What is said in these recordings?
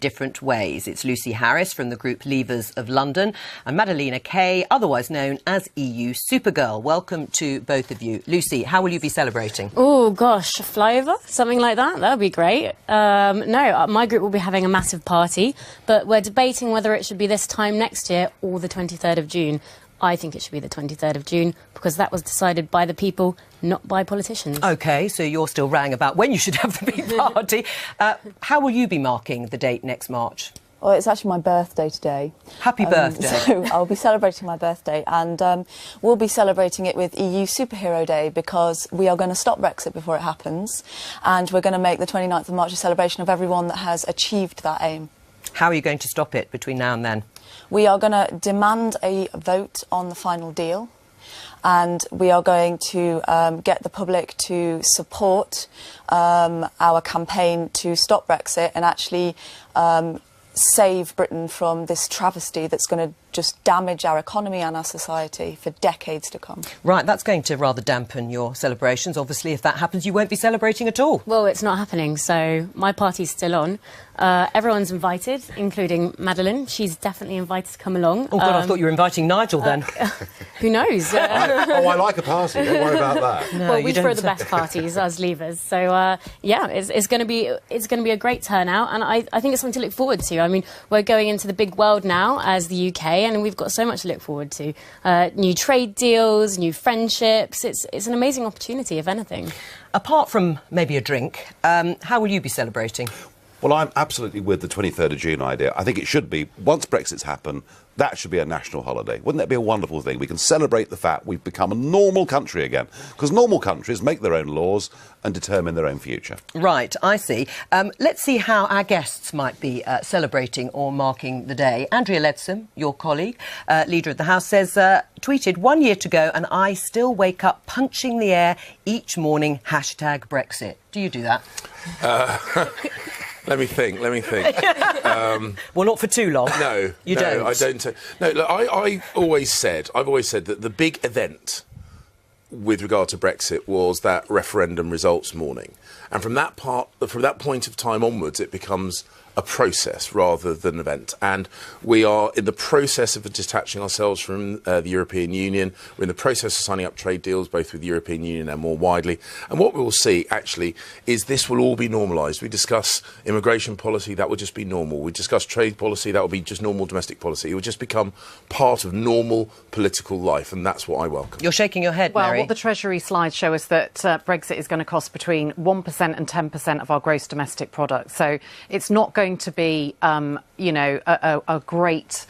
different ways. It's Lucy Harris from the group Leavers of London and Madalena Kay, otherwise known as EU Supergirl. Welcome to both of you. Lucy, how will you be celebrating? Oh, gosh, a flyover? Something like that? That would be great. No, my group will be having a massive party, but we're debating whether it should be this time next year or the 23rd of June. I think it should be the 23rd of June because that was decided by the people, not by politicians. OK, so you're still rang about when you should have the big party. How will you be marking the date next March? Well, it's actually my birthday today. Happy birthday. So I'll be celebrating my birthday and we'll be celebrating it with EU Superhero Day because we are going to stop Brexit before it happens and we're going to make the 29th of March a celebration of everyone that has achieved that aim. How are you going to stop it between now and then? We are going to demand a vote on the final deal and we are going to get the public to support our campaign to stop Brexit and actually save Britain from this travesty that's going to just damage our economy and our society for decades to come. Right, that's going to rather dampen your celebrations. Obviously, if that happens, you won't be celebrating at all. Well, it's not happening, so my party's still on. Everyone's invited, including Madeleine. She's definitely invited to come along. Oh, God, I thought you were inviting Nigel then. Who knows? I like a party. Don't worry about that. No, well, we throw the best parties, us Leavers. So, yeah, it's going to be a great turnout, and I think it's something to look forward to. I mean, we're going into the big world now as the UK, and we've got so much to look forward to. New trade deals, new friendships. It's an amazing opportunity, if anything. Apart from maybe a drink, how will you be celebrating? Well, I'm absolutely with the 23rd of June idea. I think it should be, once Brexit's happened, that should be a national holiday. Wouldn't that be a wonderful thing? We can celebrate the fact we've become a normal country again. Because normal countries make their own laws and determine their own future. Right, I see. Let's see how our guests might be celebrating or marking the day. Andrea Leadsom, your colleague, Leader of the House, says, tweeted, 1 year to go and I still wake up punching the air each morning, #Brexit. Do you do that? Let me think. Well, not for too long. No, you don't. I don't. No, look, I've always said that the big event with regard to Brexit was that referendum results morning, and from that point of time onwards, it becomes a process rather than an event. And we are in the process of detaching ourselves from the European Union. We're in the process of signing up trade deals, both with the European Union and more widely. And what we will see, actually, is this will all be normalised. We discuss immigration policy, that will just be normal. We discuss trade policy, that will be just normal domestic policy. It will just become part of normal political life, and that's what I welcome. You're shaking your head, Mary. Well, what the Treasury slides show us that Brexit is going to cost between 1% and 10% of our gross domestic product. So it's not going to be, a great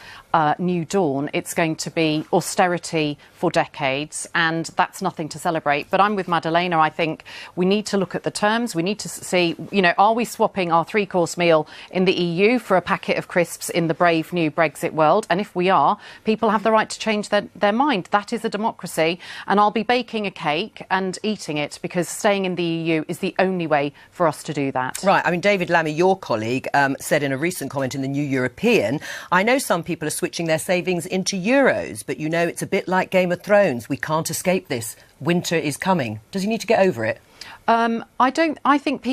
new dawn. It's going to be austerity for decades, and that's nothing to celebrate. But I'm with Madalena. I think we need to look at the terms. We need to see, are we swapping our three-course meal in the EU for a packet of crisps in the brave new Brexit world? And if we are, people have the right to change their mind. That is a democracy, and I'll be baking a cake and eating it because staying in the EU is the only way for us to do that. Right. I mean, David Lammy, your colleague, said in a recent comment in the New European, I know some people are switching their savings into euros, but it's a bit like Game of Thrones. We can't escape this. Winter is coming. Does he need to get over it? I think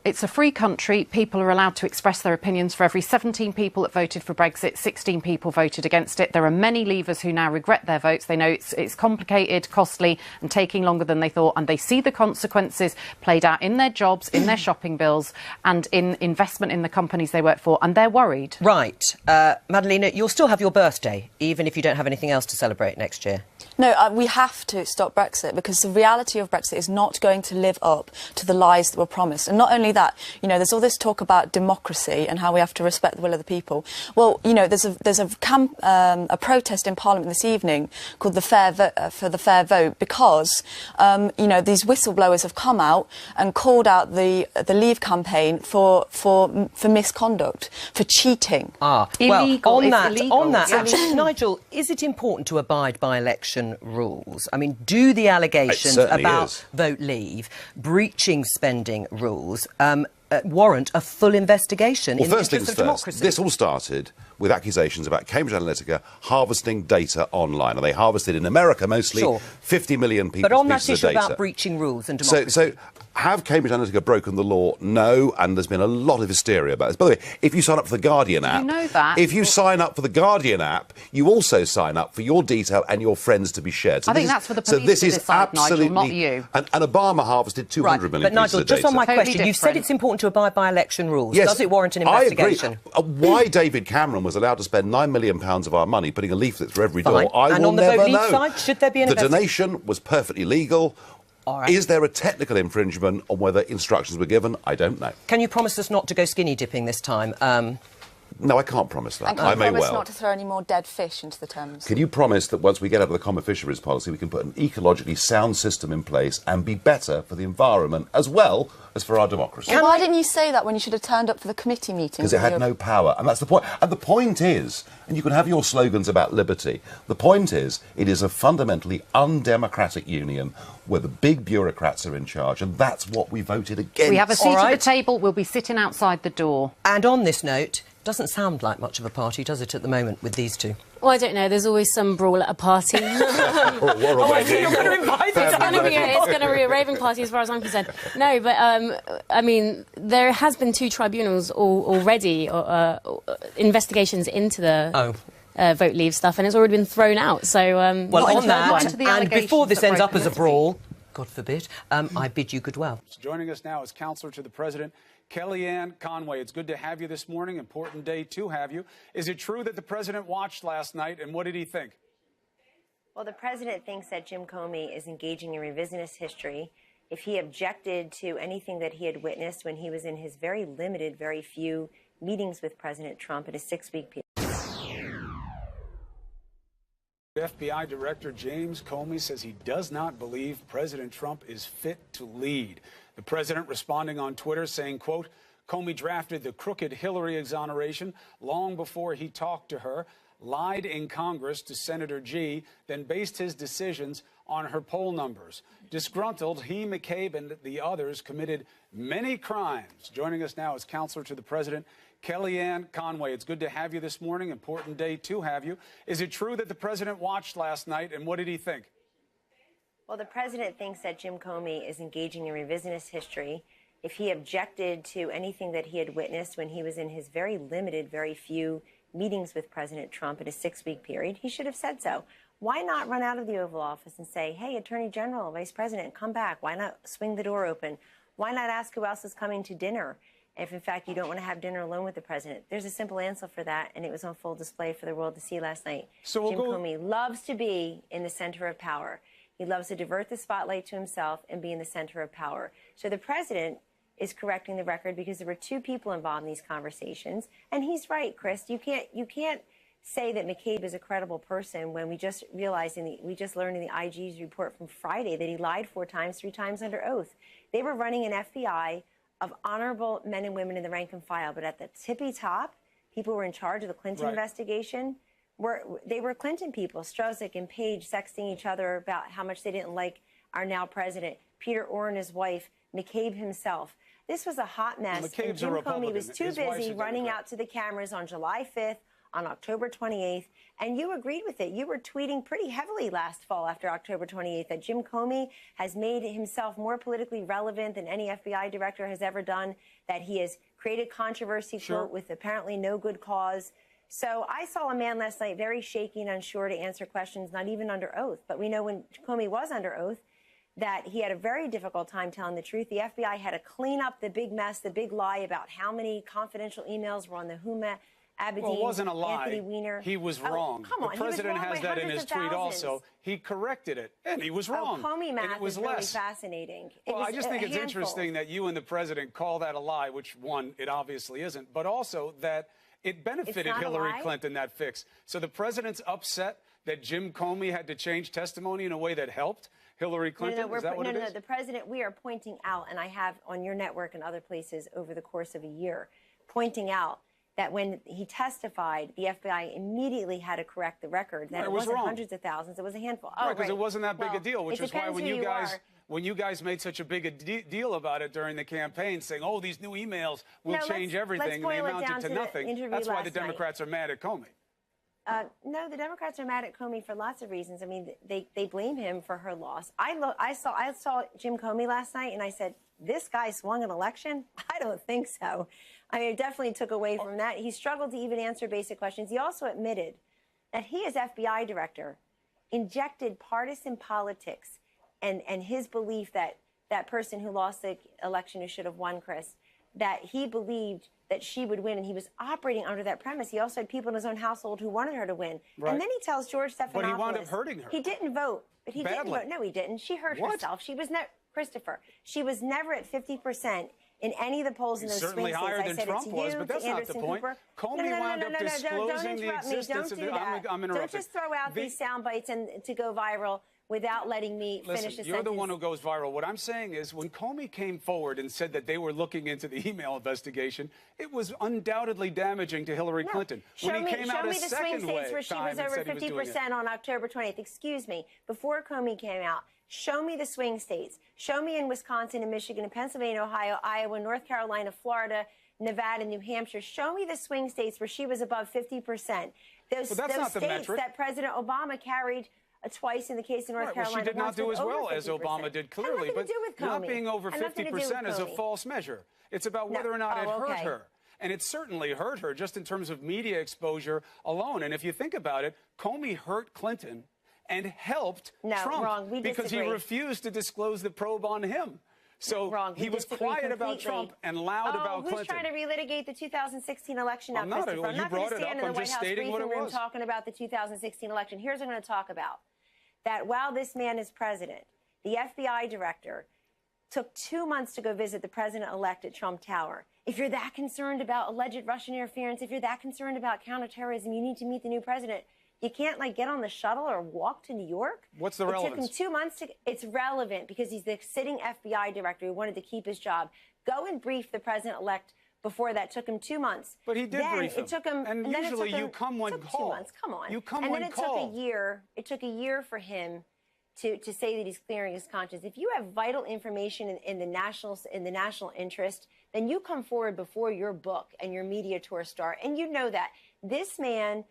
it's a free country. People are allowed to express their opinions. For every 17 people that voted for Brexit, 16 people voted against it. There are many Leavers who now regret their votes. They know it's complicated, costly and taking longer than they thought. And they see the consequences played out in their jobs, in their shopping bills and in investment in the companies they work for. And they're worried. Right. Madalena, you'll still have your birthday, even if you don't have anything else to celebrate next year. No, we have to stop Brexit because the reality of Brexit is not going to live up to the lies that were promised. And not only that, there's all this talk about democracy and how we have to respect the will of the people. Well, there's a protest in Parliament this evening called the for the Fair Vote because, these whistleblowers have come out and called out the Leave campaign for misconduct, for cheating. Illegal. On that, actually, Nigel, is it important to abide by election rules? I mean, do the allegations about vote leave, breaching spending rules, warrant a full investigation in the interest of democracy? This all started with accusations about Cambridge Analytica harvesting data online. And they harvested in America mostly 50 million people's But on that pieces issue of data. about breaching rules and democracy. So Have Cambridge Analytica broken the law? No, and there's been a lot of hysteria about this. By the way, if you sign up for the Guardian app... You know that. If you sign up for the Guardian app, you also sign up for your detail and your friends to be shared. So I think that's for the police to decide, Nigel, not you. And Obama harvested 200 million But Nigel, just on my Totally question, you said different. it's important to abide by election rules. Yes, Does it warrant an investigation? I agree. Why David Cameron was allowed to spend £9 million of our money putting a leaflet through every Fine. door, I And will on the never vote leave know. side, should there be an The investigation? donation was perfectly legal. All right. Is there a technical infringement on whether instructions were given? I don't know. Can you promise us not to go skinny dipping this time? No, I can't promise that. And can I you may promise well. not to throw any more dead fish into the Thames? Can you promise that once we get out of the common fisheries policy, we can put an ecologically sound system in place and be better for the environment as well as for our democracy? Why didn't you say that when you should have turned up for the committee meetings? Because it had no power. And that's the point. And the point is, and you can have your slogans about liberty, the point is, it is a fundamentally undemocratic union where the big bureaucrats are in charge, and that's what we voted against. We have a seat All right. at the table. We'll be sitting outside the door. And on this note, doesn't sound like much of a party, does it, at the moment with these two? Well, I don't know. There's always some brawl at a party. You're going to invite us. It's going to be a raving party as far as I'm concerned. No, but, I mean, there has been 2 tribunals already, investigations into the... vote leave stuff, and it's already been thrown out. So, Well, on that, into the and before this allegations ends that up as a broke brawl, God forbid, I bid you good well. Joining us now is Counselor to the President, Kellyanne Conway. It's good to have you this morning. Important day to have you. Is it true that the President watched last night, and what did he think? Well, the President thinks that Jim Comey is engaging in revisionist history. If he objected to anything that he had witnessed when he was in his very limited, very few meetings with President Trump in a 6-week period. FBI Director James Comey says he does not believe President Trump is fit to lead. The president responding on Twitter saying, quote, Comey drafted the crooked Hillary exoneration long before he talked to her, lied in Congress to Senator G, then based his decisions on her poll numbers. Disgruntled, he, McCabe, and the others committed many crimes. Joining us now is Counselor to the President, Kellyanne Conway. It's good to have you this morning. Important day to have you. Is it true that the President watched last night, and what did he think? Well, the President thinks that Jim Comey is engaging in revisionist history. If he objected to anything that he had witnessed when he was in his very limited, very few meetings with President Trump in a 6-week period, he should have said so. Why not run out of the Oval Office and say, hey, Attorney General, Vice President, come back? Why not swing the door open? Why not ask who else is coming to dinner if, in fact, you don't want to have dinner alone with the President? There's a simple answer for that, and it was on full display for the world to see last night. So Jim Comey loves to be in the center of power. He loves to divert the spotlight to himself and be in the center of power. So the President is correcting the record because there were 2 people involved in these conversations. And he's right, Chris. You can't say that McCabe is a credible person when we just we just learned in the IG's report from Friday that he lied 4 times, 3 times under oath. They were running an FBI of honorable men and women in the rank and file, but at the tippy top, people were in charge of the Clinton investigation. They were Clinton people, Strzok and Page sexting each other about how much they didn't like our now president, Peter Orr and his wife, McCabe himself. This was a hot mess. And Jim Comey was too busy running out to the cameras on July 5th, on October 28th, and you agreed with it. You were tweeting pretty heavily last fall after October 28th that Jim Comey has made himself more politically relevant than any FBI director has ever done, that he has created controversy, quote, with apparently no good cause. So I saw a man last night very shaky and unsure to answer questions, not even under oath. But we know when Comey was under oath that he had a very difficult time telling the truth. The FBI had to clean up the big mess, the big lie about how many confidential emails were on the Huma Abedin, Well, it wasn't a lie. Anthony Weiner. He was wrong. Come on, the president he was wrong has by that in his hundreds of tweet thousands. also. He corrected it, and he was wrong. Comey math and it was is really less. fascinating. Well, I just think it's interesting that you and the president call that a lie, which, one, it obviously isn't, but also that it benefited Hillary Clinton, that fix. So the president's upset that Jim Comey had to change testimony in a way that helped Hillary Clinton? No, is that what it is? the president, we are pointing out, and I have on your network and other places over the course of a year, pointing out that when he testified, the FBI immediately had to correct the record. That it wasn't hundreds of thousands, it was a handful. Right, because it wasn't that big a deal, which is why when you guys made such a big deal about it during the campaign, saying, oh, these new emails will change everything, and they amounted to nothing. That's why the Democrats are mad at Comey. No, the Democrats are mad at Comey for lots of reasons. I mean, they blame him for her loss. I saw Jim Comey last night, and I said, this guy swung an election? I don't think so. I mean, it definitely took away from that. He struggled to even answer basic questions. He also admitted that he, as FBI director, injected partisan politics and his belief that that person who lost the election, who should have won, Chris, that he believed that she would win, and he was operating under that premise. He also had people in his own household who wanted her to win. Right. And then he tells George Stephanopoulos... But he wound up hurting her. He didn't vote. But he Badly. didn't vote. No, he didn't. She hurt What? herself. She was never... Christopher, she was never at 50% in any of the polls in those swing certainly states. higher I than said Trump it to was, you, but that's to not Anderson the point. Cooper. Comey wound up disclosing the existence of the... I'm interrupting. Don't just throw out these sound bites and to go viral without letting me finish the sentence. You're the one who goes viral. What I'm saying is when Comey came forward and said that they were looking into the email investigation, it was undoubtedly damaging to Hillary Clinton. Show me the swing states where she was over 50% on October 20th. Excuse me. Before Comey came out, show me the swing states. Show me in Wisconsin and Michigan and Pennsylvania, Ohio, Iowa, North Carolina, Florida, Nevada, New Hampshire. Show me the swing states where she was above 50%. Those states that President Obama carried twice in the case of North Carolina. Well, she did not do as well as Obama did, clearly. But not being over 50% is a false measure. It's about whether or not it hurt her. And it certainly hurt her just in terms of media exposure alone. And if you think about it, Comey hurt Clinton and helped Trump because he refused to disclose the probe on him. So he was quiet about Trump and loud about Clinton. Who's trying to relitigate the 2016 election now, I'm not. Christopher? I'm not going to stand in the White House briefing room talking talking about the 2016 election. Here's what I'm going to talk about. That while this man is president, the FBI director took 2 months to go visit the president-elect at Trump Tower. If you're that concerned about alleged Russian interference, if you're that concerned about counterterrorism, you need to meet the new president. You can't, get on the shuttle or walk to New York? What's the relevance? It took him 2 months to... It's relevant because he's the sitting FBI director who wanted to keep his job. Go and brief the president-elect. Before that, took him 2 months. But he did brief him. It took him, and usually you come when called. 2 months. Come on. You come when called. And then it took a year. It took a year for him to say that he's clearing his conscience. If you have vital information in the national interest, then you come forward before your book and your media tour start. And you know that this man,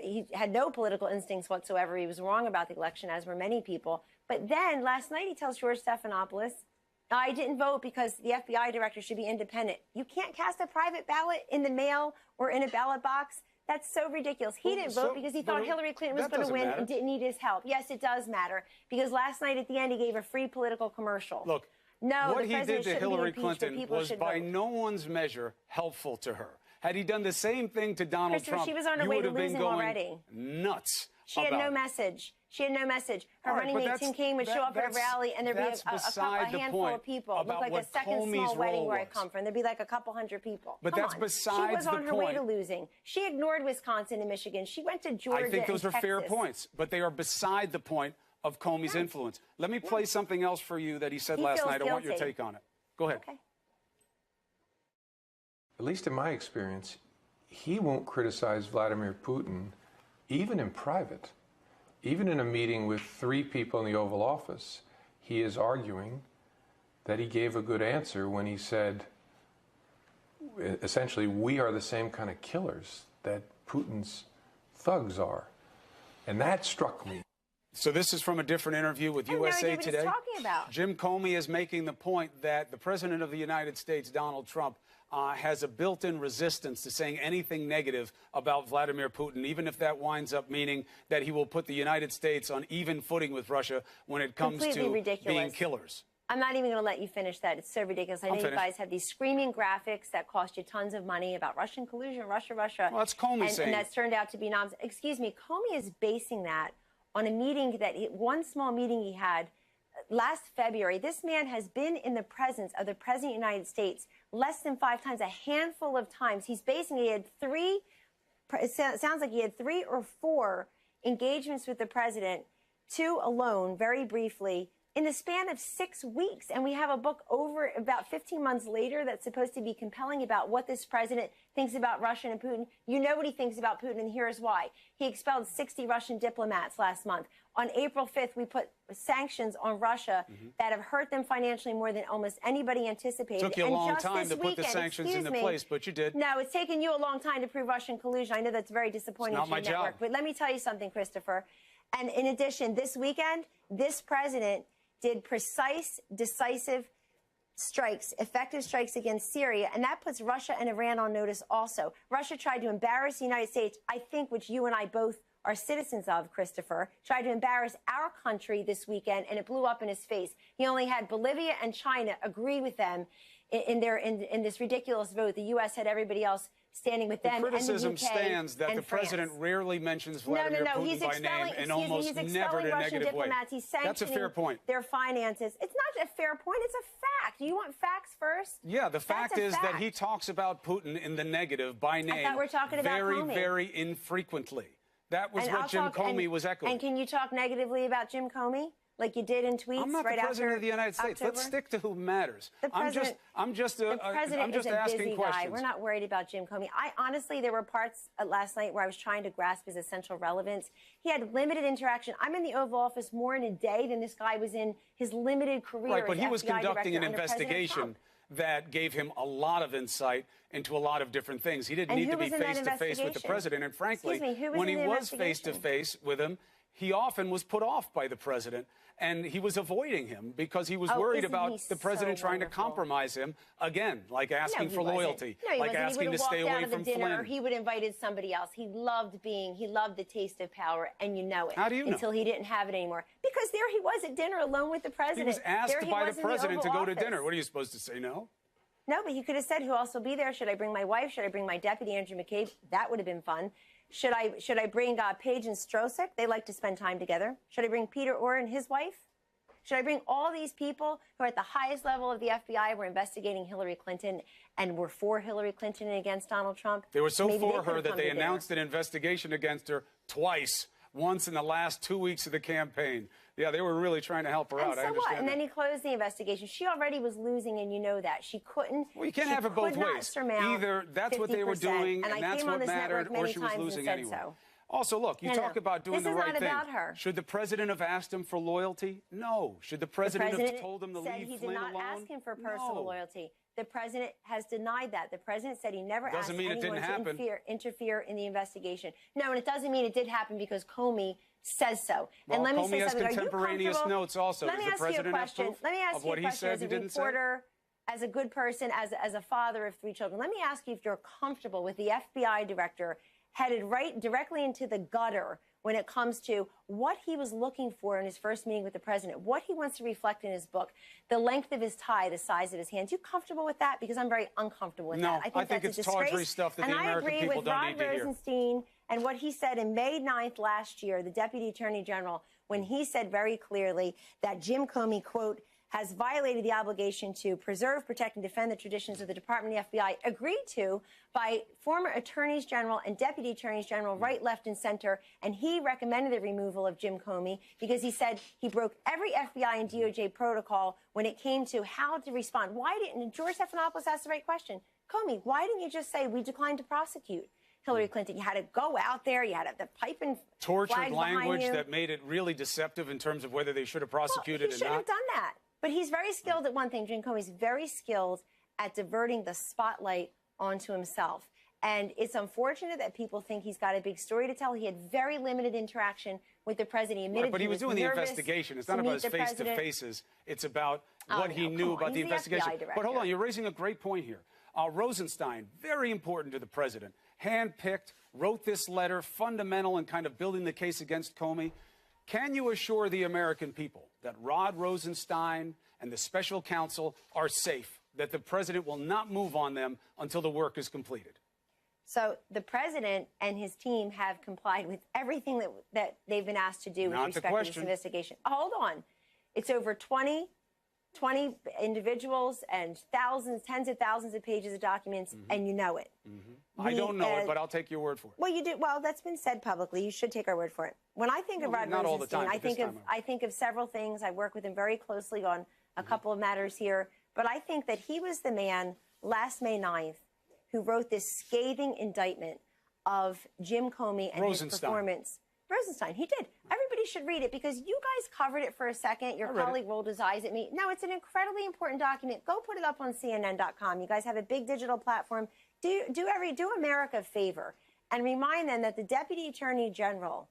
he had no political instincts whatsoever. He was wrong about the election, as were many people. But then last night he tells George Stephanopoulos, I didn't vote because the FBI director should be independent. You can't cast a private ballot in the mail or in a ballot box. That's so ridiculous. He didn't vote because he thought Hillary Clinton was going to win and didn't need his help. Yes, it does matter because last night at the end he gave a free political commercial. Look, what he did to Hillary Clinton was by no one's measure helpful to her. Had he done the same thing to Donald Trump, she was on her way to losing already. Nuts. She had no message. She had no message. Her running mate, Tim Kaine, would show up at a rally and there'd be a handful of people. It looked like a second small wedding where I come from. There'd be like a couple hundred people. But that's besides the point. She was on her way to losing. She ignored Wisconsin and Michigan. She went to Georgia and Texas. I think those are fair points, but they are beside the point of Comey's influence. Let me play something else for you that he said last night. I want your take on it. Go ahead. Okay. At least in my experience, he won't criticize Vladimir Putin, even in private. Even in a meeting with 3 people in the Oval Office, he is arguing that he gave a good answer when he said, essentially, we are the same kind of killers that Putin's thugs are. And that struck me. So this is from a different interview with USA Today. What he's talking about. Jim Comey is making the point that the President of the United States, Donald Trump, has a built-in resistance to saying anything negative about Vladimir Putin, even if that winds up meaning that he will put the United States on even footing with Russia when it comes to being killers. I'm not even going to let you finish that. It's so ridiculous. I know you guys have these screaming graphics that cost you tons of money about Russian collusion, Russia. Well, that's Comey saying. And that's turned out to be nonsense. Excuse me, Comey is basing that on a meeting one small meeting he had last February. This man has been in the presence of the President of the United States less than 5 times, a handful of times. He's basing he had 3, it sounds like he had 3 or 4 engagements with the President, 2 alone, very briefly, in the span of 6 weeks. And we have a book over about 15 months later that's supposed to be compelling about what this president thinks about Russia and Putin. You know what he thinks about Putin, and here's why. He expelled 60 Russian diplomats last month. On April 5th, we put sanctions on Russia that have hurt them financially more than almost anybody anticipated. It took you a long time to put the sanctions into place, but you did. No, it's taken you a long time to prove Russian collusion. I know that's very disappointing to your network. But let me tell you something, Christopher. And in addition, this weekend, this president did precise, decisive strikes, effective strikes against Syria, and that puts Russia and Iran on notice also. Russia tried to embarrass the United States, I think, which you and I both are citizens of, Christopher, tried to embarrass our country this weekend, and it blew up in his face. He only had Bolivia and China agree with them in this ridiculous vote. The U.S. had everybody else standing with them. The criticism and the UK stands that and the France. president rarely mentions Vladimir Putin by name and almost never in a Russian negative way. diplomats. He's That's a fair point. Their finances. It's not a fair point. It's a fact. Do you want facts first? Yeah, the fact is that he talks about Putin in the negative by name. I thought we're talking about Comey. Very infrequently. That was what Jim Comey was echoing. And can you talk negatively about Jim Comey? Like you did in tweets. I'm not right the president after of the United States. October? Let's stick to who matters. The president, I'm just the president is a asking busy questions. guy. We're not worried about Jim Comey. Honestly, there were parts last night where I was trying to grasp his essential relevance. He had limited interaction. I'm in the Oval Office more in a day than this guy was in his limited career. Right, but as he was FBI conducting an director under President investigation Trump. that gave him a lot of insight into a lot of different things. He didn't need to be face to face with the president. And frankly, when he was face to face with him, he often was put off by the president, and he was avoiding him because he was worried about the president trying to compromise him again, like asking for loyalty, like asking to stay away from dinner, Flynn. He would have invited somebody else. He loved the taste of power, and you know it. How do you know? Until he didn't have it anymore. Because there he was at dinner alone with the president. He was asked by the president to go to dinner. What are you supposed to say, no? No, but he could have said, who else will be there? Should I bring my wife? Should I bring my deputy, Andrew McCabe? That would have been fun. Should I bring Paige and Strosek? They like to spend time together. Should I bring Peter Orr and his wife? Should I bring all these people who are at the highest level of the FBI, were investigating Hillary Clinton and were for Hillary Clinton and against Donald Trump? They were so for her that they announced an investigation against her twice. Once in the last 2 weeks of the campaign. Yeah, they were really trying to help her out. So I understand what? And that. then he closed the investigation. She already was losing, and you know that. She couldn't. Well, you can't have it both ways. Either that's what they were doing, and that's what mattered, or she was losing anyway. So. Also, look, you talk about doing the right thing. This is not about her. Should the president have asked him for loyalty? No. Should the president have told him to leave Flynn alone? He did not ask him for personal loyalty. The president has denied that. The president said he never asked anyone to interfere in the investigation. No, and it doesn't mean it did happen because Comey says so. Well, and let me Comey say has something. contemporaneous notes also. Let me ask you a question. Let me ask you a question as a reporter, as a good person, as a father of 3 children. Let me ask you if you're comfortable with the FBI director headed right directly into the gutter when it comes to what he was looking for in his first meeting with the president, what he wants to reflect in his book, the length of his tie, the size of his hands. You comfortable with that? Because I'm very uncomfortable with that. I think it's tawdry stuff that the American people don't need to hear. And I agree with Rod Rosenstein and what he said in May 9th last year, the Deputy Attorney General, when he said very clearly that Jim Comey, quote, has violated the obligation to preserve, protect, and defend the traditions of the Department of the FBI, agreed to by former attorneys general and deputy attorneys general, right, left, and center. And he recommended the removal of Jim Comey because he said he broke every FBI and DOJ protocol when it came to how to respond. Why didn't George Stephanopoulos ask the right question? Comey, why didn't you just say we declined to prosecute Hillary Clinton? You had to go out there. You had to the pipe and tortured language that made it really deceptive in terms of whether they should have prosecuted or not. He should have done that. But he's very skilled at one thing. Jim Comey's very skilled at diverting the spotlight onto himself. And it's unfortunate that people think he's got a big story to tell. He had very limited interaction with the president. He admitted but he was doing the investigation. It's not about his face-to-faces. It's about what he knew about the investigation. But hold on, you're raising a great point here. Rosenstein, very important to the president, handpicked, wrote this letter, fundamental in kind of building the case against Comey. Can you assure the American people that Rod Rosenstein and the special counsel are safe, that the president will not move on them until the work is completed? So the president and his team have complied with everything that they've been asked to do with respect to this investigation. Hold on. It's over 20 individuals and tens of thousands of pages of documents, and you know it. I don't know it, but I'll take your word for it. Well, you do. Well, that's been said publicly. You should take our word for it. When I think of Rod Rosenstein, I think of several things. I work with him very closely on a couple of matters here. But I think that he was the man last May 9th who wrote this scathing indictment of Jim Comey and his performance. Rosenstein, he did. Everybody should read it because you guys covered it for a second. Your colleague rolled his eyes at me. No, it's an incredibly important document. Go put it up on CNN.com. You guys have a big digital platform. Do America a favor and remind them that the Deputy Attorney General,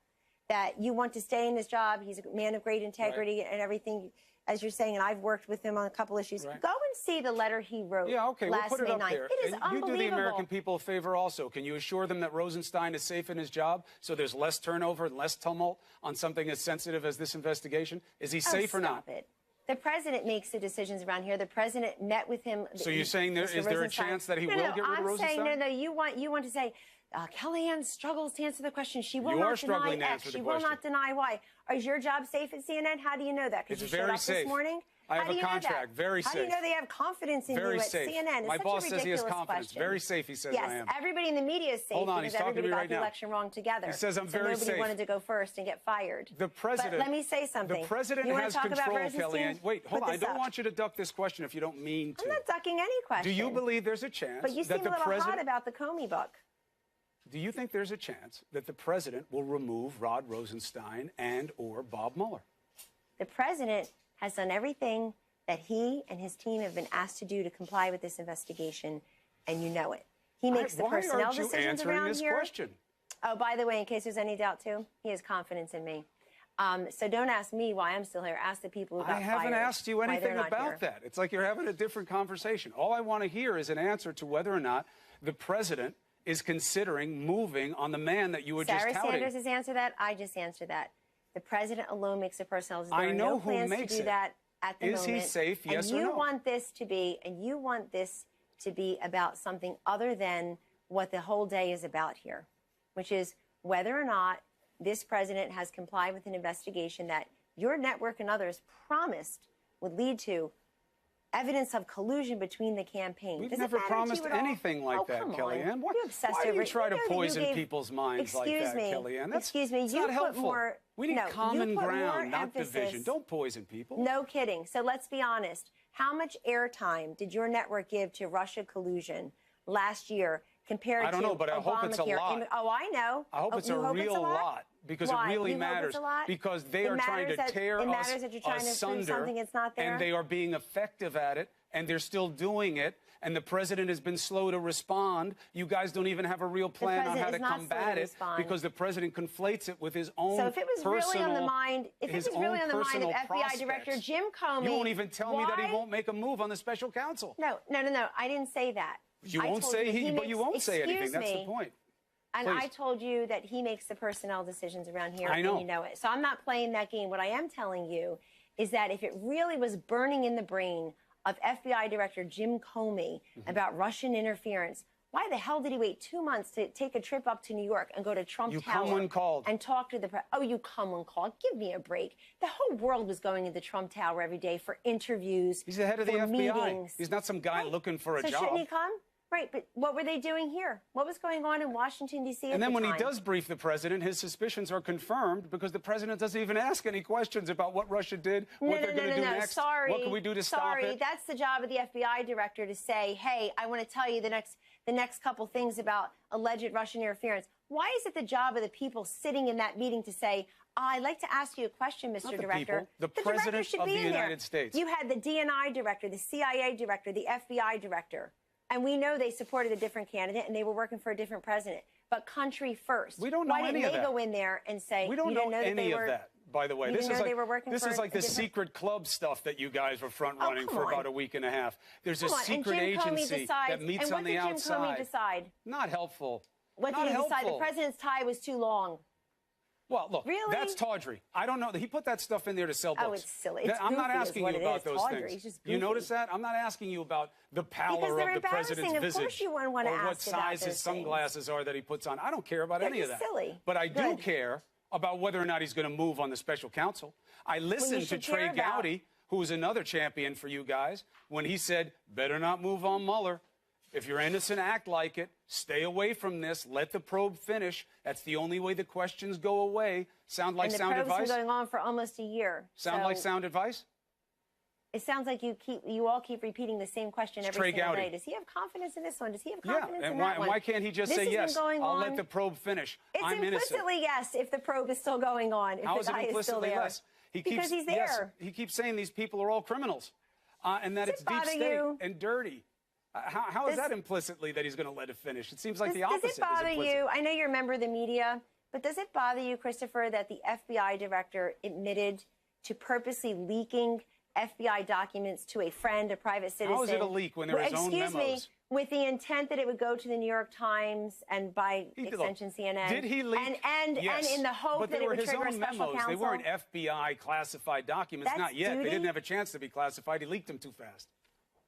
that you want to stay in this job, he's a man of great integrity and everything. as you're saying, and I've worked with him on a couple issues. Right. Go and see the letter he wrote Yeah, okay, we'll last put it May up 9th. there. It is And unbelievable. you do the American people a favor also. Can you assure them that Rosenstein is safe in his job so there's less turnover and less tumult on something as sensitive as this investigation? Is he safe or not? Stop it. The president makes the decisions around here. The president met with him. So you're saying is there a chance that he will get rid of Rosenstein? I'm saying, you want to say, Kellyanne struggles to answer the question. She will You not are struggling deny to X. answer the She will question. not deny Y. Is your job safe at CNN? How do you know that? Because you It's showed very up safe. this morning? I have How do a you know contract. that? Very How do you safe. know they have confidence in Very you at safe. CNN? It's My such boss a says he has ridiculous confidence. question. Very safe, he says yes, I am. everybody in the media is safe Hold on, because he's talking to everybody me got right the now. election wrong together. He says I'm so very nobody safe. wanted to go first and get fired. The president. But let me say something. The president you want has to talk control, about Rosenstein? Kellyanne. Wait, hold Put on. I this don't up. want you to duck this question if you don't mean to. I'm not ducking any question. Do you believe there's a chance But you that seem the a little president? hot about the Comey book. Do you think there's a chance that the president will remove Rod Rosenstein and or Bob Mueller? The president has done everything that he and his team have been asked to do to comply with this investigation, and you know it. He makes the personnel Why aren't you decisions answering around this here. question? Oh, by the way, in case there's any doubt too, he has confidence in me. So don't ask me why I'm still here. Ask the people who got I haven't fired, asked you why they're anything not about here. that. It's like you're having a different conversation. All I want to hear is an answer to whether or not the president is considering moving on the man that you were just Sarah touting. Sanders has answered that. I just answered that. The president alone makes the personnel decision. I There are know no who plans makes to do it. that at the Is moment. he safe, yes or and no? you want this to be about something other than what the whole day is about here, which is whether or not this president has complied with an investigation that your network and others promised would lead to evidence of collusion between the campaign. We've Does it never matter to promised you at all? anything like that, come on. Kellyanne. Why, You're obsessed why do you over- try to know that you poison gave- people's minds like that, Kellyanne? That's, Excuse me. it's You not put helpful. more. We need no, common you put more ground, not emphasis- division. Don't poison people. No kidding. So let's be honest. How much airtime did your network give to Russia collusion last year compared to I don't know, but I hope it's a Obamacare? lot. Oh, I know. I hope it's you a hope real lot because Why? it really You hope matters. it's a lot? Because they It are trying to matters that- tear it us matters that you're trying to prove asunder, something that's not there? and they are being effective at it, and they're still doing it. And the president has been slow to respond. You guys don't even have a real plan on how president to is not slow combat to it respond. because the president conflates it with his own So if it was personal, really on the mind, if it his was really own on the mind of personal FBI Director prospects. Jim Comey, You won't even tell me that he why- won't make a move on the special counsel. No. I didn't say that. You I won't told say you that but you makes- won't say anything. excuse That's me. the point. And Please. I told you that he makes the personnel decisions around here, I know. and you know it. So I'm not playing that game. What I am telling you is that if it really was burning in the brain of FBI Director Jim Comey about Russian interference, why the hell did he wait 2 months to take a trip up to New York and go to Trump You Tower come when called. and talk to the president? Oh, you come when called. Give me a break. The whole world was going into Trump Tower every day for interviews. He's the head of the for FBI. meetings. He's not some guy Right. looking for a so job. shouldn't he come? Right, but what were they doing here? What was going on in Washington, D.C. at And then the when time? he does brief the president, his suspicions are confirmed because the president doesn't even ask any questions about what Russia did, what they're going to do next, Sorry. what can we do to stop it. That's the job of the FBI director to say, hey, I want to tell you the next couple things about alleged Russian interference. Why is it the job of the people sitting in that meeting to say, I'd like to ask you a question, Mr. Not the Director. people, the director president should of be the in there. United States. You had the DNI director, the CIA director, the FBI director. And we know they supported a different candidate and they were working for a different president. But country first. We don't know Why any didn't of they that. go in there and say, We don't you know didn't know that any they of were, that, by the way. You This didn't is know like, they were working this for is like a the different- secret club stuff that you guys were front running come for on. about a week and a half. There's a Come on, and secret Jim Comey agency decides- that meets and on the what did Jim outside. Comey decide? Not helpful. What Not did he helpful. decide? The president's tie was too long. Well, look, Really? that's tawdry. I don't know. He put that stuff in there to sell books. Oh, it's silly. It's I'm not goofy is asking what you it about is. those Tawdry. things. It's just You goofy. notice that? I'm not asking you about the Because pallor they're of the president's embarrassing. Of visage course you wouldn't want to or what ask about size his those sunglasses are that he puts on. I don't care about They're any of just that. silly. But I do Good. care about whether or not he's going to move on the special counsel. I listened to should Trey care about- Gowdy, who was another champion for you guys, when he said, better not move on Mueller. If you're innocent, act like it. Stay away from this. Let the probe finish. That's the only way the questions go away. Sound like And the sound probe's advice? been going on for almost a year. Sound So like sound advice? It sounds like you all keep repeating the same question every Trey single Gowdy. day. Does he have confidence in this one? Does he have Yeah, confidence and in why, that one? why can't he just This say has been yes? going I'll on. let the probe finish. It's I'm implicitly innocent. yes if the probe is still going on. If How the is it guy is still implicitly there. yes? Because he's there. Yes, he keeps saying these people are all criminals, and that Does it's it deep bother state you? and dirty. How is Does- that implicitly that he's going to let it finish? It seems like Does, the opposite. does it bother is implicit. you? I know you're a member of the media, but does it bother you, Christopher, that the FBI director admitted to purposely leaking FBI documents to a friend, a private citizen. How is it a leak when there are his own memos? Excuse me, with the intent that it would go to the New York Times and by extension CNN. Did he leak? And yes. in the hope but that they it were would his trigger a own special memos. counsel. They weren't FBI classified documents. That's Not yet. duty. They didn't have a chance to be classified. He leaked them too fast.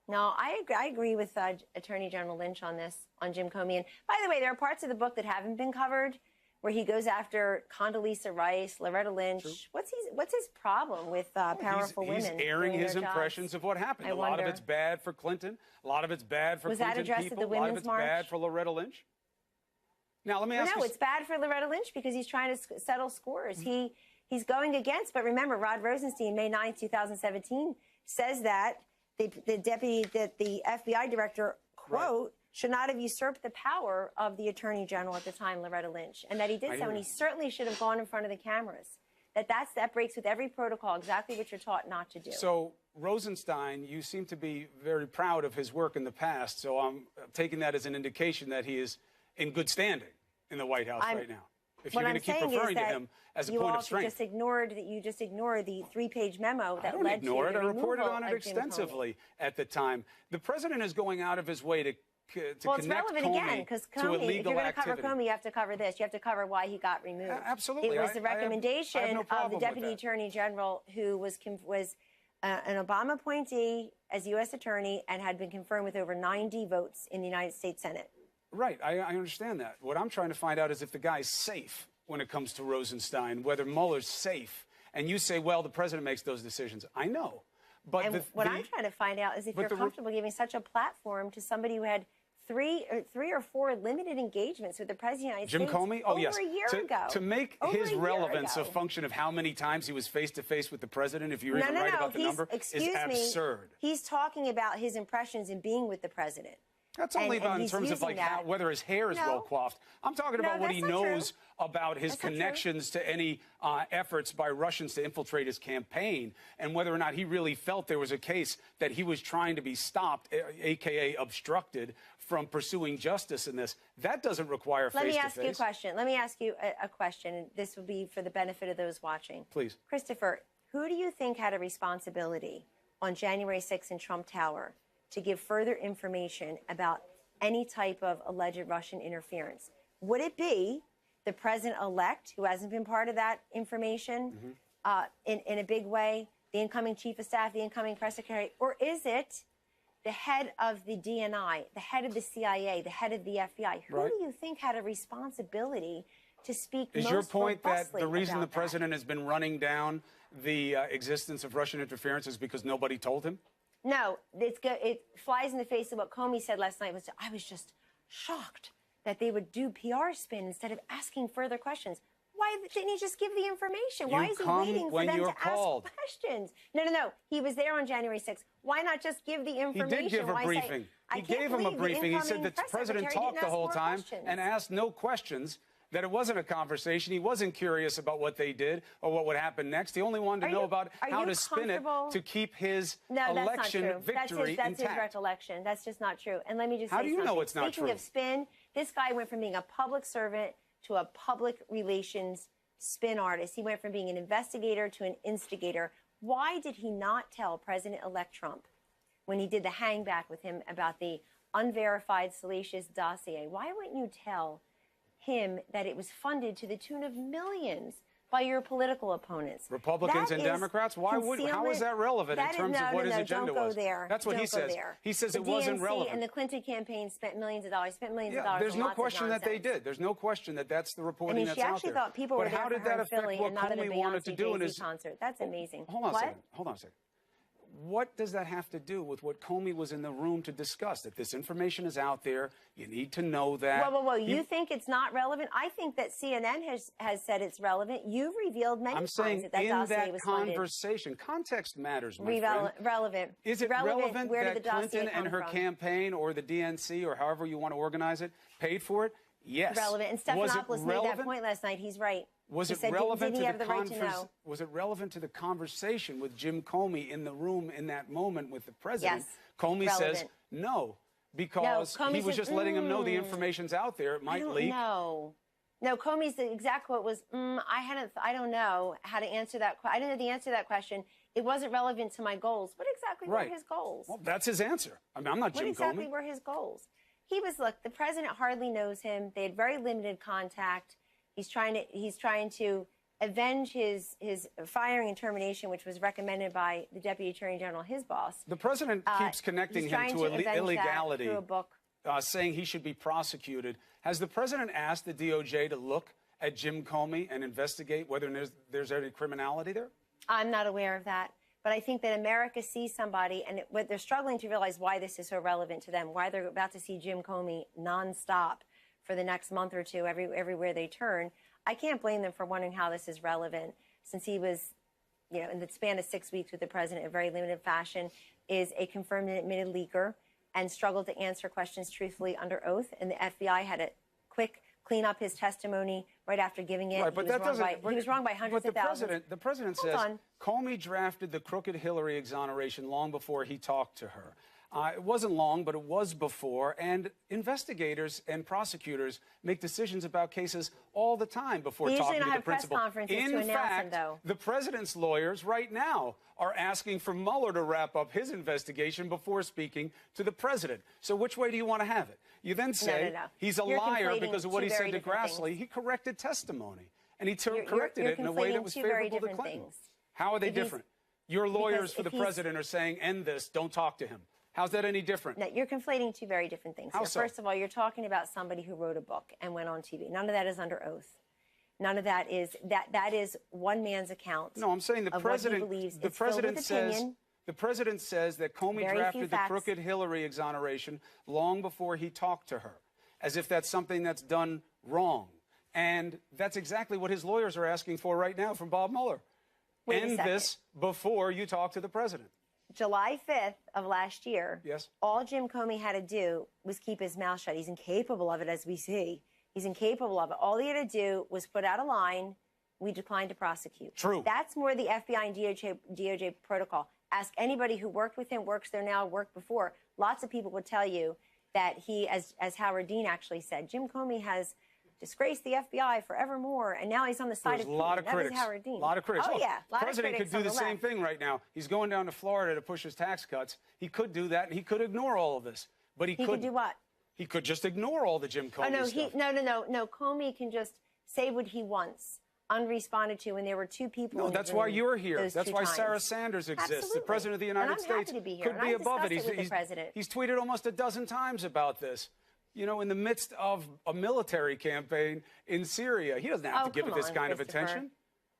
No, I agree with Attorney General Lynch on this, on Jim Comey. And by the way, there are parts of the book that haven't been covered, where he goes after Condoleezza Rice, Loretta Lynch. True. What's his problem with powerful women? He's airing his jobs? impressions of what happened. A lot of it's bad for Clinton. A lot of it's bad for Clinton that addressed people. At the a lot of Women's it's March? bad for Loretta Lynch. Now, let me ask you. No, it's bad for Loretta Lynch because he's trying to settle scores. He's going against, but remember, Rod Rosenstein, May 9th, 2017, says that the FBI director, quote, should not have usurped the power of the Attorney General at the time, Loretta Lynch, and that he did so, and he certainly should have gone in front of the cameras. That breaks with every protocol, exactly what you're taught not to do. So, Rosenstein, you seem to be very proud of his work in the past, so I'm taking that as an indication that he is in good standing in the White House right now. If you're going to keep referring to him as a point of strength. You just ignored the 3-page memo that led to the I removal reported on it of Jim extensively at the time. The president is going out of his way to connect it's relevant again because to illegal if you're going to cover activity. Comey, you have to cover this. You have to cover why he got removed. Absolutely, it was the recommendation I have no of the problem Deputy with that. Attorney General, who was an Obama appointee as U.S. Attorney and had been confirmed with over 90 votes in the United States Senate. Right, I understand that. What I'm trying to find out is if the guy's safe when it comes to Rosenstein, whether Mueller's safe. And you say, well, the president makes those decisions. I know. But what I'm trying to find out is if you're comfortable giving such a platform to somebody who had three or four limited engagements with the president of the United States Jim Comey? Oh, yes. Over a year ago. To make his relevance a function of how many times he was face-to-face with the president, if you're even right about the number, is absurd. He's talking about his impressions in being with the president. That's only about in terms of like whether his hair is well coiffed. I'm talking about what he knows about his connections to any efforts by Russians to infiltrate his campaign, and whether or not he really felt there was a case that he was trying to be stopped, a.k.a. obstructed, from pursuing justice in this. That doesn't require face-to-face. Let me ask you a question. Let me ask you a question, and this will be for the benefit of those watching. Please. Christopher, who do you think had a responsibility on January 6th in Trump Tower to give further information about any type of alleged Russian interference? Would it be the president-elect, who hasn't been part of that information in a big way, the incoming chief of staff, the incoming press secretary, or is it the head of the DNI, the head of the CIA, the head of the FBI? Who do you think had a responsibility to speak most robustly? Is your point that the reason the that? president has been running down the existence of Russian interference is because nobody told him? No, it flies in the face of what Comey said last night. I was just shocked that they would do PR spin instead of asking further questions. Why didn't he just give the information? Why is he waiting for them to ask questions? No. He was there on January 6th. Why not just give the information? He did give a briefing. He gave him a briefing. He said that the president talked the whole time and asked no questions, that it wasn't a conversation. He wasn't curious about what they did or what would happen next. He only wanted to know about how to spin it to keep his election victory intact. That's his recollection. That's just not true. And let me just say something. How do you know it's not true? Speaking of spin, this guy went from being a public servant to a public relations spin artist. He went from being an investigator to an instigator. Why did he not tell President-elect Trump when he did the hangback with him about the unverified salacious dossier? Why wouldn't you tell him that it was funded to the tune of millions by your political opponents? Republicans and Democrats? How is that relevant in terms of what his agenda was? Don't go there. That's what he says. He says it wasn't relevant. And the Clinton campaign spent millions of dollars. There's no question that they did. There's no question that that's the reporting that's out there. She actually thought people were there for her in Philly and not at a Beyonce Jay-Z concert. That's amazing. Hold on a second. What does that have to do with what Comey was in the room to discuss? That this information is out there. You need to know that. Whoa. You think it's not relevant? I think that CNN has said it's relevant. You've revealed many times that dossier was conversation, context matters, my friend. Relevant. Is it relevant that Clinton and her campaign or the DNC or however you want to organize it paid for it? Yes. Relevant. And Stephanopoulos made that point last night. He's right. Was it relevant to the conversation with Jim Comey in the room in that moment with the president? Yes. Comey says no, because he was just letting him know the information's out there. It might leak. No, Comey's the exact quote was, I don't know how to answer that. I didn't know the answer to that question. It wasn't relevant to my goals. What exactly were his goals? Well, that's his answer. I mean, I'm not Jim Comey. What exactly were his goals? He was, look, the president hardly knows him. They had very limited contact. He's trying to avenge his firing and termination, which was recommended by the Deputy Attorney General, his boss. The president keeps connecting him to illegality, through a book. Saying he should be prosecuted. Has the president asked the DOJ to look at Jim Comey and investigate whether there's any criminality there? I'm not aware of that. But I think that America sees somebody, and they're struggling to realize why this is so relevant to them, why they're about to see Jim Comey nonstop for the next month or two, everywhere they turn. I can't blame them for wondering how this is relevant, since he was, in the span of 6 weeks with the president in a very limited fashion, is a confirmed and admitted leaker and struggled to answer questions truthfully under oath. And the FBI had a quick clean up his testimony right after giving it. Right, but he was wrong by hundreds of thousands. The president says Comey drafted the crooked Hillary exoneration long before he talked to her. It wasn't long, but it was before. And investigators and prosecutors make decisions about cases all the time before talking to the principal. In fact, the president's lawyers right now are asking for Mueller to wrap up his investigation before speaking to the president. So which way do you want to have it? You then say he's a liar because of what he said to Grassley. He corrected testimony, and he corrected it in a way that was favorable to Clinton. How are they different? Your lawyers for the president are saying, end this, don't talk to him. How's that any different? No, you're conflating two very different things. How so? First of all, you're talking about somebody who wrote a book and went on TV. None of that is under oath. None of that is that is one man's account. No, I'm saying the president. The president says the president says that Comey drafted the crooked Hillary exoneration long before he talked to her, as if that's something that's done wrong. And that's exactly what his lawyers are asking for right now from Bob Mueller. End this before you talk to the president. July 5th of last year, all Jim Comey had to do was keep his mouth shut. He's incapable of it, as we see. He's incapable of it. All he had to do was put out a line, we declined to prosecute. True. That's more the FBI and DOJ protocol. Ask anybody who worked with him, works there now, worked before. Lots of people would tell you that he, as Howard Dean actually said, Jim Comey has disgraced the FBI forevermore, and now he's on the side of Putin. There's a lot of critics. That was Howard Dean. A lot of critics. Oh, yeah. The president could do the same thing right now. He's going down to Florida to push his tax cuts. He could do that, and he could ignore all of this. But he could do what? He could just ignore all the Jim Comey stuff. No. Comey can just say what he wants, unresponded to, and there were two people. No, that's why you're here. That's why Sarah Sanders exists. Absolutely. The president of the United States could be above it. He's tweeted almost a dozen times about this. In the midst of a military campaign in Syria. He doesn't have to give it this kind of attention.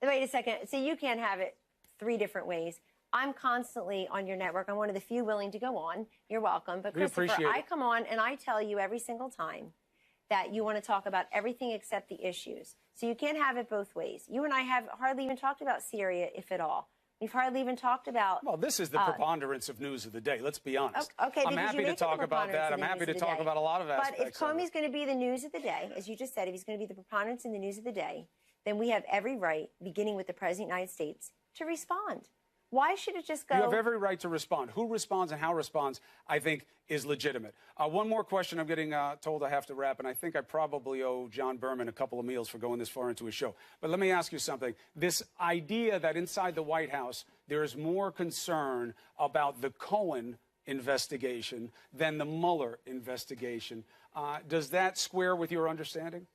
Wait a second. So you can't have it three different ways. I'm constantly on your network. I'm one of the few willing to go on. You're welcome. But Christopher, I come on and I tell you every single time that you want to talk about everything except the issues. So you can't have it both ways. You and I have hardly even talked about Syria, if at all. We've hardly even talked about... Well, this is the preponderance of news of the day. Let's be honest. Okay, I'm happy to talk about that. I'm happy to talk about a lot of aspects. But if Comey's going to be the news of the day, as you just said, if he's going to be the preponderance in the news of the day, then we have every right, beginning with the President of the United States, to respond. Why should it just go... You have every right to respond. Who responds and how responds, I think, is legitimate. One more question. I'm getting told I have to wrap, and I think I probably owe John Berman a couple of meals for going this far into his show. But let me ask you something. This idea that inside the White House there is more concern about the Cohen investigation than the Mueller investigation, does that square with your understanding?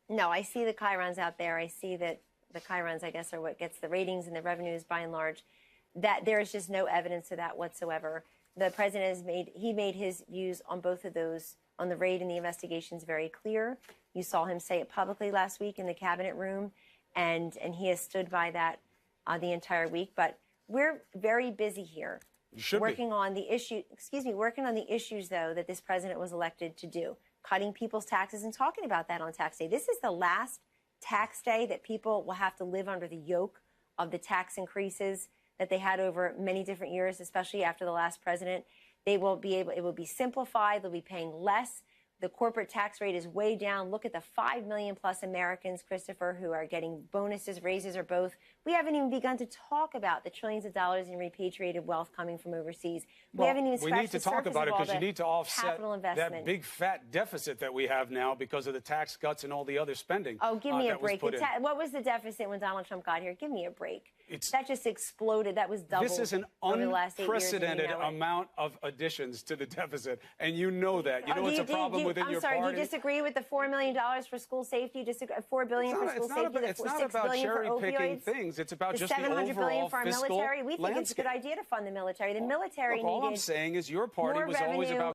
No, I see the chyrons out there. I see that the chyrons, I guess, are what gets the ratings and the revenues by and large. That there is just no evidence of that whatsoever. The president has made his views on both of those, on the raid and the investigations, very clear. You saw him say it publicly last week in the cabinet room, and he has stood by that the entire week. But we're very busy here working on the issues, though, that this president was elected to do, cutting people's taxes and talking about that on tax day. This is the last tax day that people will have to live under the yoke of the tax increases that they had over many different years, especially after the last president. It will be simplified. They'll be paying less. The corporate tax rate is way down. Look at the 5 million plus Americans, Christopher, who are getting bonuses, raises, or both. We haven't even begun to talk about the trillions of dollars in repatriated wealth coming from overseas. We haven't even scratched the surface of all the capital investment. We need to talk about it because you need to offset that big fat deficit that we have now because of the tax cuts and all the other spending. Oh, give me a break. What was the deficit when Donald Trump got here? Give me a break. That just exploded. That was double. This is an over the last 8 years, and you unprecedented know it. amount of additions to the deficit, and you know that. You know it's a problem within your party. I'm sorry, do you disagree with the $4 million for school safety, $4 billion for school safety, the $6 billion for opioids? Things. It's about the just the $700 billion overall for our fiscal military. We think it's a landscape. good idea to fund the military. The military Look, all I'm needed saying is your party more was always revenue. about